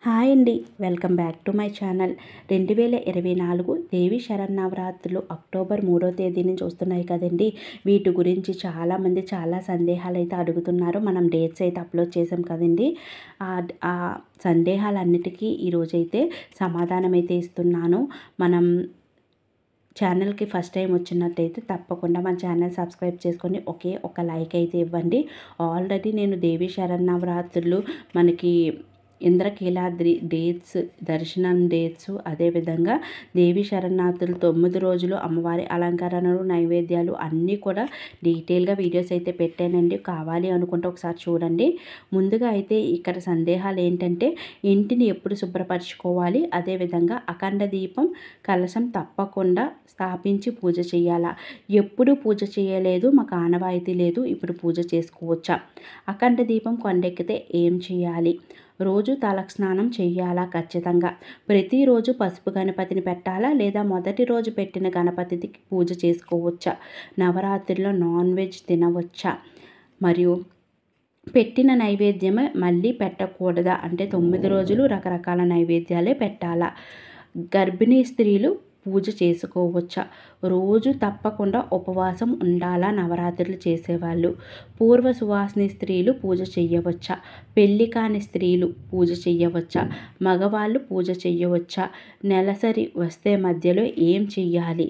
Hi అండి, welcome back to my channel. 2024 Devi శరన్నవరాత్రులు October 3వ తేదీని చూస్తున్నాయి కదండి. వీటి గురించి చాలామంది చాలా సందేహాలు అయితే అడుగుతున్నారు. మనం డేట్స్ అయితే అప్లోడ్ చేసాం కదండి. ఆ సందేహాలన్నిటికీ ఈరోజైతే సమాధానం అయితే ఇస్తున్నాను. మనం ఛానల్కి ఫస్ట్ టైం వచ్చినట్టయితే తప్పకుండా మన ఛానల్ సబ్స్క్రైబ్ చేసుకొని ఒకే ఒక లైక్ అయితే ఇవ్వండి. ఆల్రెడీ నేను దేవి శరన్నవరాత్రులు మనకి ఇంద్రకీలాద్రి డేట్స్, దర్శనం డేట్స్, అదేవిధంగా దేవి శరన్నవరాత్రులు 9 రోజులు అమ్మవారి అలంకరణలు, నైవేద్యాలు అన్నీ కూడా డీటెయిల్గా వీడియోస్ అయితే పెట్టానండి. కావాలి అనుకుంటే ఒకసారి చూడండి. ముందుగా అయితే ఇక్కడ సందేహాలు ఏంటంటే ఇంటిని ఎప్పుడు శుభ్రపరచుకోవాలి, అదేవిధంగా అఖండ దీపం కలశం తప్పకుండా స్థాపించి పూజ చేయాలా, ఎప్పుడు పూజ చేయలేదు, మాకు ఆనవాయితీ లేదు, ఇప్పుడు పూజ చేసుకోవచ్చా, అఖండ దీపం కొండెక్కితే ఏం చేయాలి, రోజు తలస్నానం చేయాలా, ఖచ్చితంగా ప్రతిరోజు పసుపు గణపతిని పెట్టాలా లేదా మొదటి రోజు పెట్టిన గణపతికి పూజ చేసుకోవచ్చా, నవరాత్రిలో నాన్ వెజ్ తినవచ్చా, మరియు పెట్టిన నైవేద్యమే మళ్ళీ పెట్టకూడదా, అంటే 9 రోజులు రకరకాల నైవేద్యాలే పెట్టాలా, గర్భిణీ స్త్రీలు పూజ చేసుకోవచ్చా, రోజు తప్పకుండా ఉపవాసం ఉండాలా నవరాత్రులు చేసేవాళ్ళు, పూర్వ సువాసిని స్త్రీలు పూజ చెయ్యవచ్చా, పెళ్లి కాని స్త్రీలు పూజ చెయ్యవచ్చా, మగవాళ్ళు పూజ చెయ్యవచ్చా, నెలసరి వస్తే మధ్యలో ఏం చెయ్యాలి,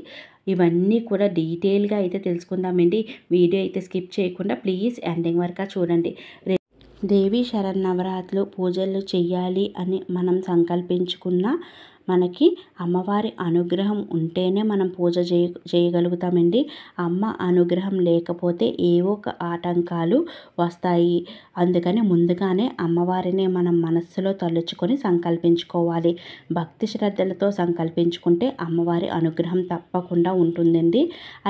ఇవన్నీ కూడా డీటెయిల్గా అయితే తెలుసుకుందామండి. వీడియో అయితే స్కిప్ చేయకుండా ప్లీజ్ ఎండింగ్ వరకు చూడండి. దేవి శరన్నవరాత్రులు పూజలు చెయ్యాలి అని మనం సంకల్పించుకున్న మనకి అమ్మవారి అనుగ్రహం ఉంటేనే మనం పూజ చేయగలుగుతామండి. అమ్మ అనుగ్రహం లేకపోతే ఏవో ఒక ఆటంకాలు వస్తాయి. అందుకని ముందుగానే అమ్మవారిని మనం మనస్సులో తలుచుకొని సంకల్పించుకోవాలి. భక్తి శ్రద్ధలతో సంకల్పించుకుంటే అమ్మవారి అనుగ్రహం తప్పకుండా ఉంటుందండి.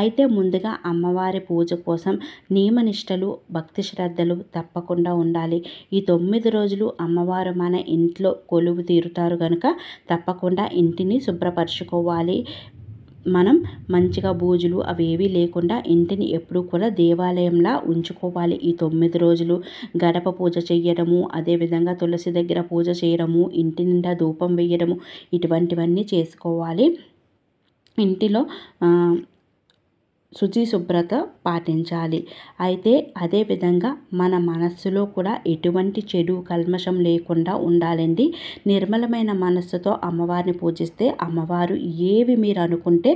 అయితే ముందుగా అమ్మవారి పూజ కోసం నియమనిష్టలు, భక్తి శ్రద్ధలు తప్పకుండా ఉండాలి. ఈ 9 రోజులు అమ్మవారు మన ఇంట్లో కొలువు తీరుతారు కనుక తప్పకుండా ఇంటిని శుభ్రపరచుకోవాలి. మనం మంచిగా బూజులు అవేవి లేకుండా ఇంటిని ఎప్పుడూ కూడా దేవాలయంలా ఉంచుకోవాలి. ఈ 9 రోజులు గడప పూజ చేయడము, అదేవిధంగా తులసి దగ్గర పూజ చేయడము, ఇంటి నిండా ధూపం వేయడము, ఇటువంటివన్నీ చేసుకోవాలి. ఇంటిలో శుచి శుభ్రత పాటించాలి. అయితే అదేవిధంగా మన మనస్సులో కూడా ఎటువంటి చెడు కల్మషం లేకుండా ఉండాలండి. నిర్మలమైన మనస్సుతో అమ్మవారిని పూజిస్తే అమ్మవారు ఏవి మీరు అనుకుంటే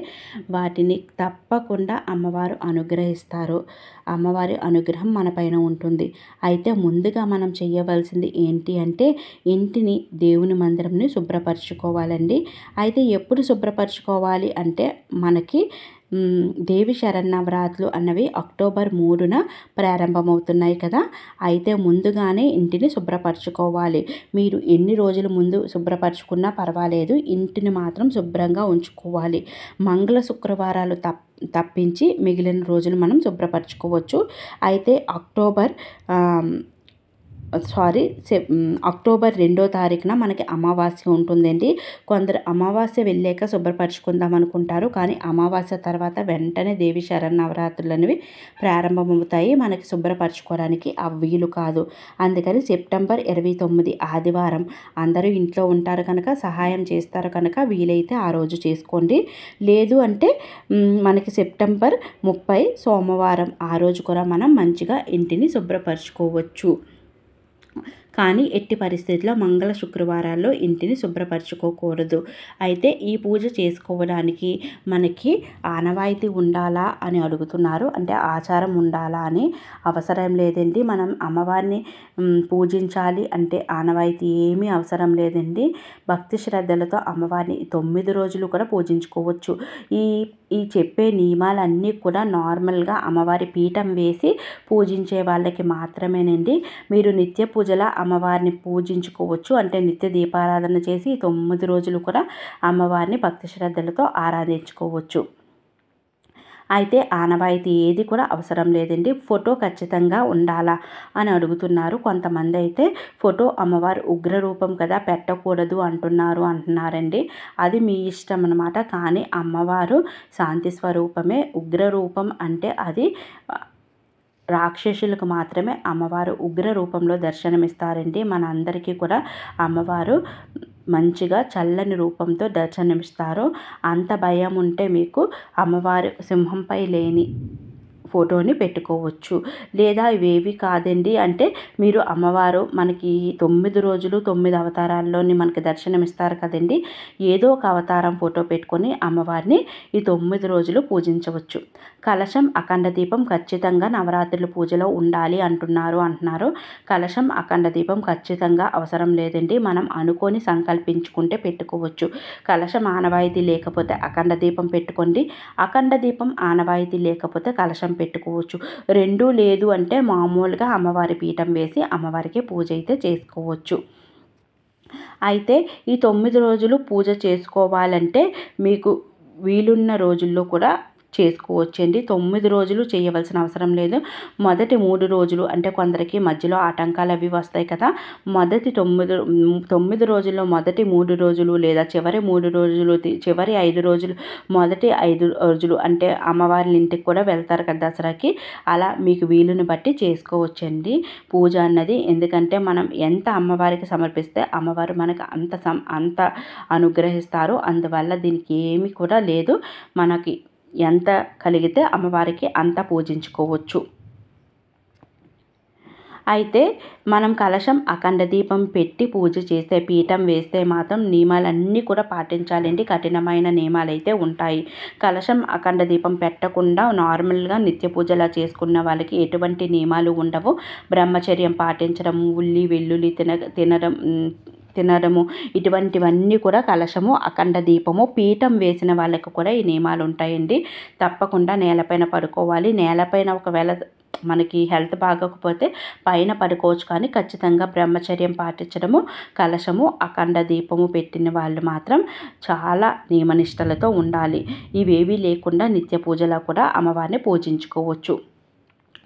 వాటిని తప్పకుండా అమ్మవారు అనుగ్రహిస్తారు. అమ్మవారి అనుగ్రహం మన పైన ఉంటుంది. అయితే ముందుగా మనం చేయవలసింది ఏంటి అంటే ఇంటిని, దేవుని మందిరంని శుభ్రపరచుకోవాలండి. అయితే ఎప్పుడు శుభ్రపరచుకోవాలి అంటే మనకి దేవి శరన్నవరాత్రులు అన్నవి అక్టోబర్ 3న ప్రారంభమవుతున్నాయి కదా. అయితే ముందుగానే ఇంటిని శుభ్రపరచుకోవాలి. మీరు ఎన్ని రోజుల ముందు శుభ్రపరచుకున్నా పర్వాలేదు, ఇంటిని మాత్రం శుభ్రంగా ఉంచుకోవాలి. మంగళ శుక్రవారాలు తప్పించి మిగిలిన రోజులు మనం శుభ్రపరచుకోవచ్చు. అయితే అక్టోబర్ 2వ తారీఖున మనకి అమావాస్య ఉంటుందండి. కొందరు అమావాస్య వెళ్ళాక శుభ్రపరచుకుందాం అనుకుంటారు, కానీ అమావాస్య తర్వాత వెంటనే దేవి శరన్నవరాత్రులు అనేవి ప్రారంభమవుతాయి. మనకి శుభ్రపరచుకోవడానికి వీలు కాదు. అందుకని సెప్టెంబర్ 29 ఆదివారం అందరూ ఇంట్లో ఉంటారు కనుక, సహాయం చేస్తారు కనుక వీలైతే ఆ రోజు చేసుకోండి. లేదు అంటే మనకి సెప్టెంబర్ 30 సోమవారం, ఆ రోజు కూడా మనం మంచిగా ఇంటిని శుభ్రపరచుకోవచ్చు. కానీ ఎట్టి పరిస్థితుల్లో మంగళ శుక్రవారాల్లో ఇంటిని శుభ్రపరచుకోకూడదు. అయితే ఈ పూజ చేసుకోవడానికి మనకి ఆనవాయితీ ఉండాలా అని అడుగుతున్నారు. అంటే ఆచారం ఉండాలా అని అవసరం లేదండి. మనం అమ్మవారిని పూజించాలి అంటే ఆనవాయితీ ఏమీ అవసరం లేదండి. భక్తి శ్రద్ధలతో అమ్మవారిని 9 రోజులు కూడా పూజించుకోవచ్చు. ఈ చెప్పే నియమాలన్నీ కూడా నార్మల్గా అమ్మవారి పీఠం వేసి పూజించే వాళ్ళకి మాత్రమేనండి. మీరు నిత్య పూజల అమ్మవారిని పూజించుకోవచ్చు. అంటే నిత్య దీపారాధన చేసి 9 రోజులు కూడా అమ్మవారిని భక్తి శ్రద్ధలతో ఆరాధించుకోవచ్చు. అయితే ఆనవాయితీ ఏది కూడా అవసరం లేదండి. ఫోటో ఖచ్చితంగా ఉండాలా అని అడుగుతున్నారు. కొంతమంది అయితే ఫోటో అమ్మవారు ఉగ్రరూపం కదా పెట్టకూడదు అంటున్నారండి. అది మీ ఇష్టం అన్నమాట. కానీ అమ్మవారు శాంతి స్వరూపమే. ఉగ్రరూపం అంటే అది రాక్షసులకు మాత్రమే అమ్మవారు ఉగ్ర రూపంలో దర్శనమిస్తారండి. మన అందరికీ కూడా అమ్మవారు మంచిగా చల్లని రూపంతో దర్శనమిస్తారు. అంత భయం ఉంటే మీకు అమ్మవారు సింహంపై లేని ఫోటోని పెట్టుకోవచ్చు. లేదా ఇవేవి కాదండి అంటే మీరు అమ్మవారు మనకి 9 రోజులు 9 అవతారాల్లోని మనకి దర్శనమిస్తారు కదండి. ఏదో ఒక అవతారం ఫోటో పెట్టుకొని అమ్మవారిని ఈ 9 రోజులు పూజించవచ్చు. కలశం అఖండ దీపం ఖచ్చితంగా నవరాత్రుల పూజలో ఉండాలి అంటున్నారు. కలశం అఖండ దీపం ఖచ్చితంగా అవసరం లేదండి. మనం అనుకొని సంకల్పించుకుంటే పెట్టుకోవచ్చు. కలశం ఆనవాయితీ లేకపోతే అఖండ దీపం పెట్టుకోండి. అఖండ దీపం ఆనవాయితీ లేకపోతే కలశం పెట్టుకోవచ్చు. రెండూ లేదు అంటే మామూలుగా అమ్మవారి పీఠం వేసి అమ్మవారికి పూజ అయితే చేసుకోవచ్చు. అయితే ఈ 9 రోజులు పూజ చేసుకోవాలంటే మీకు వీలున్న రోజుల్లో కూడా చేసుకోవచ్చండి. 9 రోజులు చేయవలసిన అవసరం లేదు. మొదటి 3 రోజులు అంటే కొందరికి మధ్యలో ఆటంకాలు అవి వస్తాయి కదా. మొదటి 9 రోజుల్లో మొదటి 3 రోజులు లేదా చివరి 3 రోజులు చివరి 5 రోజులు మొదటి 5 రోజులు అంటే అమ్మవారి ఇంటికి కూడా వెళ్తారు కదా దసరాకి. అలా మీకు వీలుని బట్టి చేసుకోవచ్చండి పూజ అన్నది. ఎందుకంటే మనం ఎంత అమ్మవారికి సమర్పిస్తే అమ్మవారు మనకు అంత అనుగ్రహిస్తారు. అందువల్ల దీనికి ఏమీ కూడా లేదు. మనకి ఎంత కలిగితే అమ్మవారికి అంత పూజించుకోవచ్చు. అయితే మనం కలశం అఖండ దీపం పెట్టి పూజ చేస్తే పీఠం వేస్తే మాత్రం నియమాలన్నీ కూడా పాటించాలండి. కఠినమైన నియమాలు అయితే ఉంటాయి. కలశం అఖండ దీపం పెట్టకుండా నార్మల్గా నిత్య పూజలా చేసుకున్న వాళ్ళకి ఎటువంటి నియమాలు ఉండవు. బ్రహ్మచర్యం పాటించడం, ఉల్లి వెల్లుల్లి తినడము ఇటువంటివన్నీ కూడా కలశము అఖండ దీపము పీఠం వేసిన వాళ్ళకు కూడా ఈ నియమాలు ఉంటాయండి. తప్పకుండా నేలపైన పడుకోవాలి. నేలపైన ఒకవేళ మనకి హెల్త్ బాగోకపోతే పైన పడుకోవచ్చు, కానీ ఖచ్చితంగా బ్రహ్మచర్యం పాటించడము, కలశము అఖండ దీపము పెట్టిన వాళ్ళు మాత్రం చాలా నియమనిష్టలతో ఉండాలి. ఇవేవీ లేకుండా నిత్య పూజలా కూడా అమ్మవారిని పూజించుకోవచ్చు.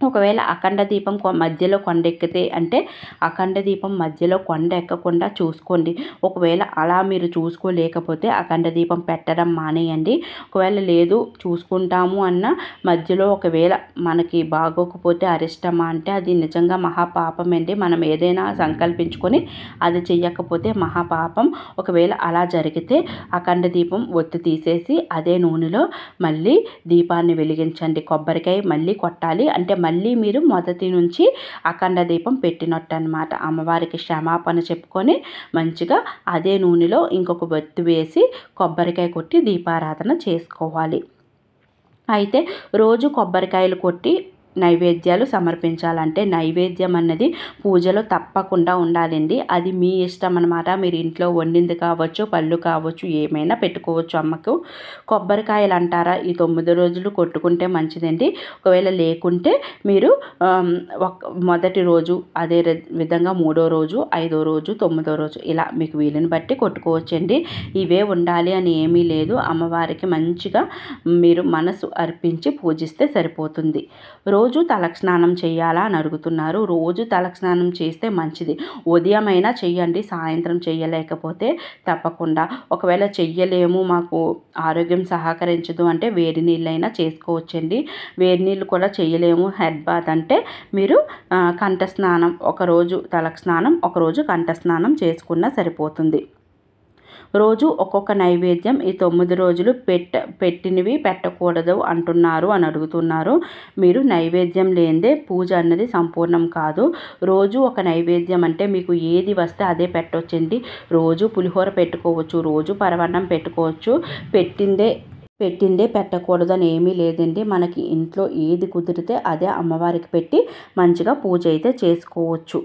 ఒకవేళ అఖండ దీపం మధ్యలో కొండెక్కితే అంటే అఖండ దీపం మధ్యలో కొండ ఎక్కకుండా చూసుకోండి. ఒకవేళ అలా మీరు చూసుకోలేకపోతే అఖండ దీపం పెట్టడం మానేయండి. ఒకవేళ లేదు చూసుకుంటాము అన్న మధ్యలో ఒకవేళ మనకి బాగోకపోతే అరిష్టమా అంటే అది నిజంగా మహాపాపం అండి. మనం ఏదైనా సంకల్పించుకొని అది చెయ్యకపోతే మహాపాపం. ఒకవేళ అలా జరిగితే అఖండ దీపం ఒత్తి తీసేసి అదే నూనెలో మళ్ళీ దీపాన్ని వెలిగించండి. కొబ్బరికాయ మళ్ళీ కొట్టాలి. అంటే మళ్ళీ మీరు మొదటి నుంచి అఖండ దీపం పెట్టినట్టు అన్నమాట. అమ్మవారికి క్షమాపణ చెప్పుకొని మంచిగా అదే నూనెలో ఇంకొక ఒత్తి వేసి కొబ్బరికాయ కొట్టి దీపారాధన చేసుకోవాలి. అయితే రోజు కొబ్బరికాయలు కొట్టి నైవేద్యాలు సమర్పించాలంటే నైవేద్యం అన్నది పూజలో తప్పకుండా ఉండాలండి. అది మీ ఇష్టం అన్నమాట. మీరు ఇంట్లో వండింది కావచ్చు, పళ్ళు కావచ్చు, ఏమైనా పెట్టుకోవచ్చు అమ్మకు. కొబ్బరికాయలు అంటారా ఈ 9 రోజులు కొట్టుకుంటే మంచిదండి. ఒకవేళ లేకుంటే మీరు మొదటి రోజు అదే విధంగా 3వ రోజు 5వ రోజు 9వ రోజు ఇలా మీకు వీలుని బట్టి కొట్టుకోవచ్చండి. ఇవే ఉండాలి అని ఏమీ లేదు. అమ్మవారికి మంచిగా మీరు మనసు అర్పించి పూజిస్తే సరిపోతుంది. రోజు తలస్నానం చేయాలా అని అడుగుతున్నారు. రోజు తలస్నానం చేస్తే మంచిది. ఉదయం అయినా చెయ్యండి, సాయంత్రం చేయలేకపోతే తప్పకుండా. ఒకవేళ చెయ్యలేము మాకు ఆరోగ్యం సహకరించదు అంటే వేడి నీళ్ళైనా చేసుకోవచ్చండి. వేడి నీళ్ళు కూడా చేయలేము హెడ్ బాత్ అంటే మీరు కంఠస్నానం ఒకరోజు తలస్నానం ఒకరోజు కంఠస్నానం చేసుకున్నా సరిపోతుంది. రోజు ఒక్కొక్క నైవేద్యం ఈ 9 రోజులు పెట్టినవి పెట్టకూడదు అంటున్నారు అని అడుగుతున్నారు. మీరు నైవేద్యం లేనిదే పూజ అన్నది సంపూర్ణం కాదు. రోజు ఒక నైవేద్యం అంటే మీకు ఏది వస్తే అదే పెట్టవచ్చండి. రోజు పులిహోర పెట్టుకోవచ్చు, రోజు పరమాన్నం పెట్టుకోవచ్చు. పెట్టిందే పెట్టకూడదు అని ఏమీ లేదండి. మనకి ఇంట్లో ఏది కుదిరితే అదే అమ్మవారికి పెట్టి మంచిగా పూజ అయితే చేసుకోవచ్చు.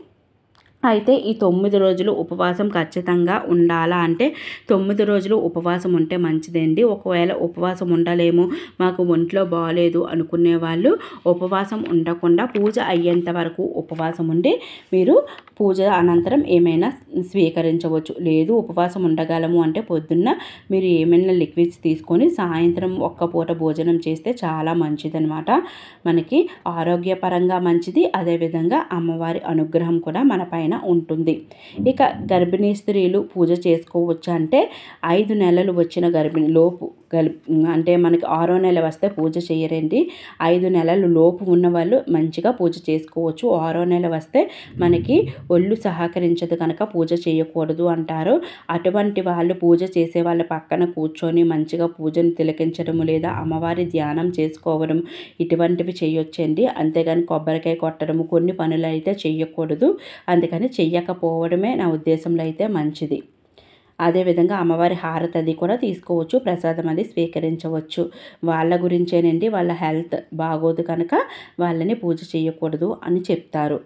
అయితే ఈ 9 రోజులు ఉపవాసం ఖచ్చితంగా ఉండాలా అంటే 9 రోజులు ఉపవాసం ఉంటే మంచిదండి. ఒకవేళ ఉపవాసం ఉండలేము, మాకు ఒంట్లో బాగాలేదు అనుకునే వాళ్ళు ఉపవాసం ఉండకుండా పూజ అయ్యేంత వరకు ఉపవాసం ఉండి మీరు పూజ అనంతరం ఏమైనా స్వీకరించవచ్చు. లేదు ఉపవాసం ఉండగలము అంటే పొద్దున్న మీరు ఏమైనా లిక్విడ్స్ తీసుకొని సాయంత్రం ఒక్క పూట భోజనం చేస్తే చాలా మంచిదన్నమాట. మనకి ఆరోగ్యపరంగా మంచిది. అదేవిధంగా అమ్మవారి అనుగ్రహం కూడా మన పైన ఉంటుంది. ఇక గర్భిణీ స్త్రీలు పూజ చేసుకోవచ్చు అంటే 5 నెలలు వచ్చిన గర్భిణీ లోపు అంటే మనకి 6వ నెల వస్తే పూజ చేయరండి. 5 నెలలు లోపు ఉన్నవాళ్ళు మంచిగా పూజ చేసుకోవచ్చు. 6వ నెల వస్తే మనకి ఒళ్ళు సహకరించదు కనుక పూజ చేయకూడదు అంటారు. అటువంటి వాళ్ళు పూజ చేసే వాళ్ళ పక్కన కూర్చొని మంచిగా పూజను తిలకించడము లేదా అమ్మవారి ధ్యానం చేసుకోవడం ఇటువంటివి చేయొచ్చండి. అంతేగాని కొబ్బరికాయ కొట్టడము కొన్ని పనులు అయితే చెయ్యకూడదు. అందుకని చెయ్యకపోవడమే నా ఉద్దేశంలో అయితే మంచిది. అదేవిధంగా అమ్మవారి హారతి అది కూడా తీసుకోవచ్చు, ప్రసాదం అది స్వీకరించవచ్చు. వాళ్ళ గురించేనండి, వాళ్ళ హెల్త్ బాగోదు కనుక వాళ్ళని పూజ చేయకూడదు అని చెప్తారు.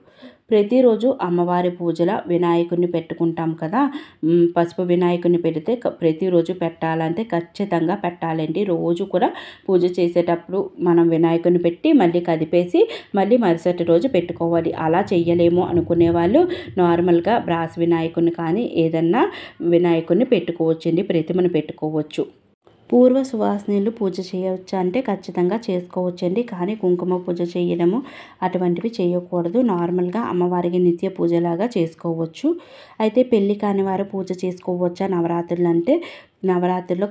ప్రతిరోజు అమ్మవారి పూజల వినాయకుడిని పెట్టుకుంటాం కదా, పసుపు వినాయకుడిని పెడితే ప్రతిరోజు పెట్టాలంటే ఖచ్చితంగా పెట్టాలండి. రోజు కూడా పూజ చేసేటప్పుడు మనం వినాయకుడిని పెట్టి మళ్ళీ కదిపేసి మళ్ళీ మరుసటి రోజు పెట్టుకోవాలి. అలా చెయ్యలేము అనుకునే వాళ్ళు నార్మల్గా బ్రాస్ వినాయకుడిని కానీ ఏదన్నా వినాయకుడిని పెట్టుకోవచ్చండి, ప్రతిమను పెట్టుకోవచ్చు. పూర్వ సువాసినులు పూజ చేయవచ్చా అంటే ఖచ్చితంగా చేసుకోవచ్చండి. కానీ కుంకుమ పూజ చేయడము అటువంటివి చేయకూడదు. నార్మల్గా అమ్మవారికి నిత్య పూజలాగా చేసుకోవచ్చు. అయితే పెళ్ళి కాని వారు పూజ చేసుకోవచ్చా నవరాత్రులు అంటే, నవరాత్రుల్లో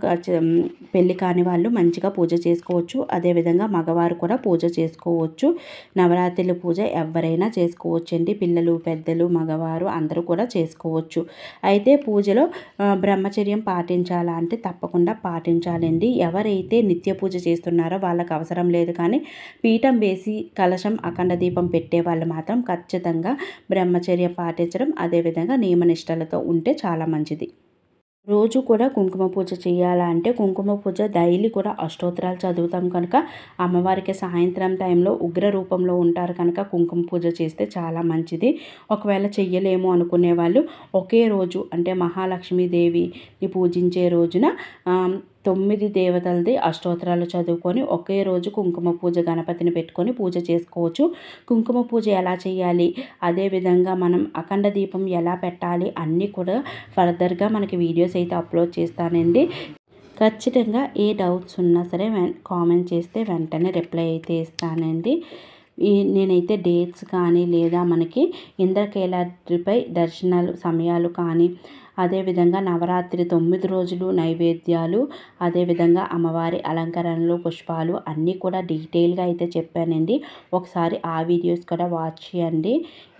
పెళ్ళి కాని వాళ్ళు మంచిగా పూజ చేసుకోవచ్చు. అదేవిధంగా మగవారు కూడా పూజ చేసుకోవచ్చు. నవరాత్రుల పూజ ఎవరైనా చేసుకోవచ్చండి. పిల్లలు, పెద్దలు, మగవారు అందరూ కూడా చేసుకోవచ్చు. అయితే పూజలో బ్రహ్మచర్యం పాటించాలా అంటే తప్పకుండా పాటించాలండి. ఎవరైతే నిత్య పూజ చేస్తున్నారో వాళ్ళకి అవసరం లేదు. కానీ పీఠం వేసి కలశం అఖండ దీపం పెట్టే వాళ్ళు మాత్రం ఖచ్చితంగా బ్రహ్మచర్యం పాటించడం, అదేవిధంగా నియమనిష్టలతో ఉంటే చాలా మంచిది. రోజు కూడా కుంకుమ పూజ చేయాలా అంటే కుంకుమ పూజ డైలీ కూడా అష్టోత్తరాలు చదువుతాం కనుక అమ్మవారికి సాయంత్రం టైంలో ఉగ్ర రూపంలో ఉంటారు కనుక కుంకుమ పూజ చేస్తే చాలా మంచిది. ఒకవేళ చెయ్యలేము అనుకునే వాళ్ళు ఒకే రోజు అంటే మహాలక్ష్మీదేవిని పూజించే రోజున 9 దేవతలది అష్టోత్తరాలు చదువుకొని ఒకే రోజు కుంకుమ పూజ గణపతిని పెట్టుకొని పూజ చేసుకోవచ్చు. కుంకుమ పూజ ఎలా చేయాలి, అదేవిధంగా మనం అఖండ దీపం ఎలా పెట్టాలి అన్నీ కూడా ఫర్దర్గా మనకి వీడియోస్ అయితే అప్లోడ్ చేస్తానండి. ఖచ్చితంగా ఏ డౌట్స్ ఉన్నా సరే కామెంట్ చేస్తే వెంటనే రిప్లై అయితే ఇస్తానండి. నేనైతే డేట్స్ కానీ లేదా మనకి ఇంద్రకీలాద్రిపై దర్శనాలు సమయాలు కానీ, అదేవిధంగా నవరాత్రి 9 రోజులు నైవేద్యాలు, అదేవిధంగా అమ్మవారి అలంకరణలు, పుష్పాలు అన్నీ కూడా డీటెయిల్గా అయితే చెప్పానండి. ఒకసారి ఆ వీడియోస్ కూడా వాచ్ చేయండి.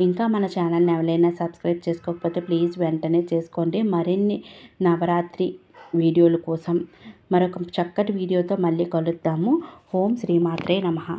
ఇంకా మన ఛానల్ని ఎవరైనా సబ్స్క్రైబ్ చేసుకోకపోతే ప్లీజ్ వెంటనే చేసుకోండి. మరిన్ని నవరాత్రి వీడియోల కోసం మరొక చక్కటి వీడియోతో మళ్ళీ కలుద్దాము. ఓం శ్రీమాత్రే నమః.